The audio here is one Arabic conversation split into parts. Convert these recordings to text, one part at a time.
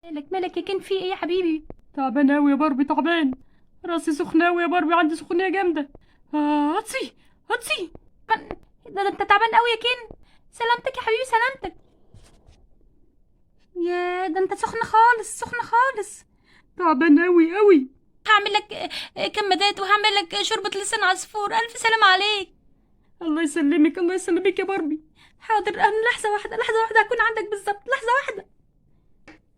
مالك يا كان في ايه يا حبيبي؟ تعبان أوي يا باربي، تعبان. راسي سخنة أوي يا باربي، عندي سخونية جامدة. هاتسي هاتسي. ده انت تعبان قوي يا كين. سلامتك يا حبيبي، سلامتك. يا ده انت سخن خالص، سخن خالص. تعبان أوي أوي. هعمل لك كمادات، وهعمل لك شوربة لسان عصفور. الف سلام عليك. الله يسلمك الله يسلمك يا باربي. حاضر، انا لحظة واحدة، لحظة واحدة هكون عندك بالظبط، لحظة واحدة.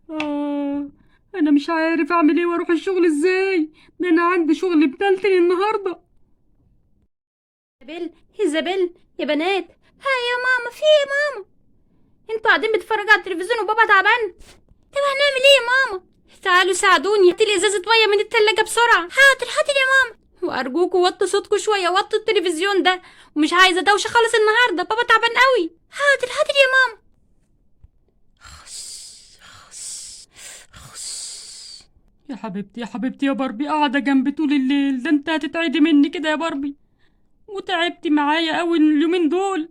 آه أنا مش عارف أعمل إيه وأروح الشغل إزاي. ده أنا عندي شغل بتلتين النهاردة. ايزابيل، ايزابيل يا بنات. ها يا ماما، في ايه يا ماما؟ انتوا قاعدين بتتفرجوا على التلفزيون وبابا تعبان. طب هنعمل ايه يا ماما؟ تعالوا ساعدوني، هاتي لي ازازة مية من التلاجة بسرعة. حاضر حاضر يا ماما. وارجوكوا وطوا صوتكوا شوية، وطوا التلفزيون ده، ومش عايزة دوشة خالص النهاردة، بابا تعبان قوي. حاضر حاضر يا ماما. يا حبيبتي يا حبيبتي يا باربي، قاعدة جنبي طول الليل، ده أنت هتتعدي مني كده يا باربي. وتعبتي معايا أوي اليومين دول.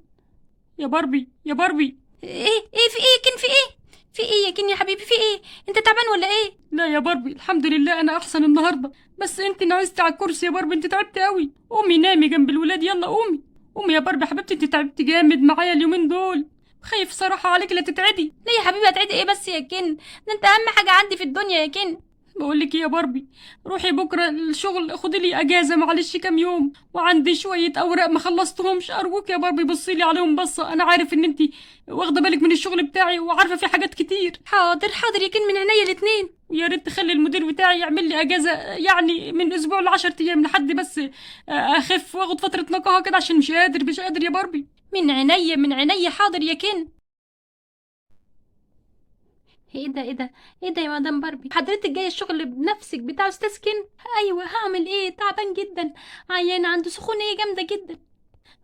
يا باربي يا باربي. ايه في ايه كن، في ايه؟ في ايه يا كن يا حبيبي، في ايه؟ انت تعبان ولا ايه؟ لا يا باربي، الحمد لله انا احسن النهارده. بس انت نعستي على الكرسي يا باربي، انت تعبتي قوي. قومي نامي جنب الولاد، يلا قومي. قومي يا باربي حبيبتي، انت تعبتي جامد معايا اليومين دول. خايف صراحه عليك لا تتعدي. ليه يا حبيبي هتعدي ايه بس يا كن؟ ده انت اهم حاجة عندي في الدنيا يا كن. بقول لك ايه يا باربي، روحي بكره الشغل، خدي لي اجازه معلش كام يوم، وعندي شويه اوراق ما خلصتهمش. ارجوك يا باربي بصي لي عليهم بصه، انا عارف ان انت واخده بالك من الشغل بتاعي وعارفه في حاجات كتير. حاضر حاضر يا كن، من عينيا الاتنين. ويا ريت تخلي المدير بتاعي يعمل لي اجازه، يعني من اسبوع ل10 ايام لحد بس اخف واخد فتره نقاهه كده، عشان مش قادر يا باربي. من عينيا من عينيا، حاضر يا كن. ايه ده ايه ده؟ ايه ده يا مدام باربي؟ حضرتك جايه الشغل بنفسك بتاع استاذ كن؟ ايوه، هعمل ايه؟ تعبان جدا، عيان عنده سخونيه جامده جدا،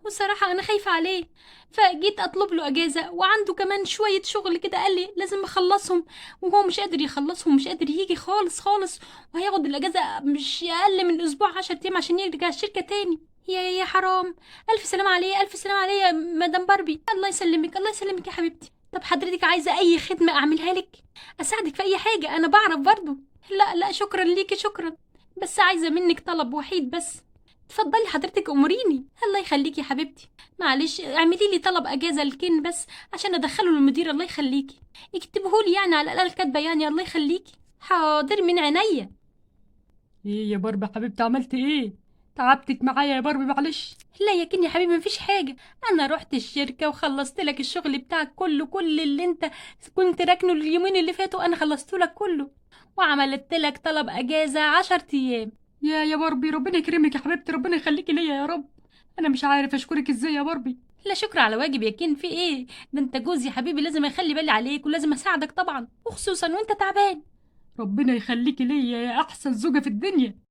والصراحه انا خايفه عليه. فجيت اطلب له اجازه، وعنده كمان شويه شغل كده، قال لي لازم اخلصهم، وهو مش قادر يخلصهم، مش قادر يجي خالص خالص، وهياخد الاجازه مش اقل من اسبوع 10 ايام عشان يرجع الشركه تاني. يا حرام. الف سلام عليه، الف سلام عليه يا مدام باربي. الله يسلمك، الله يسلمك يا حبيبتي. طب حضرتك عايزه اي خدمه اعملها لك؟ اساعدك في اي حاجه، انا بعرف برضو. لا لا، شكرا ليكي شكرا. بس عايزه منك طلب وحيد بس. اتفضلي حضرتك اموريني. الله يخليكي يا حبيبتي. معلش اعملي لي طلب اجازه لكن بس، عشان ادخله للمدير. الله يخليكي، اكتبهولي يعني على الاقل كاتبه يعني. الله يخليكي. حاضر من عينيا. ايه يا باربي حبيبتي، عملت ايه؟ تعبتك معايا يا باربي معلش. لا يا كني يا حبيبي، مفيش حاجه. انا رحت الشركه وخلصت لك الشغل بتاعك كله، كل اللي انت كنت راكنه اليومين اللي فاتوا انا خلصته لك كله، وعملت لك طلب اجازه 10 ايام. يا باربي ربنا يكرمك يا حبيبتي، ربنا يخليكي ليا يا رب. انا مش عارف اشكرك ازاي يا باربي. لا شكر على واجب يا كين، في ايه؟ ده انت جوزي يا حبيبي، لازم اخلي بالي عليك، ولازم اساعدك طبعا، وخصوصا وانت تعبان. ربنا يخليكي ليا يا احسن زوجة في الدنيا.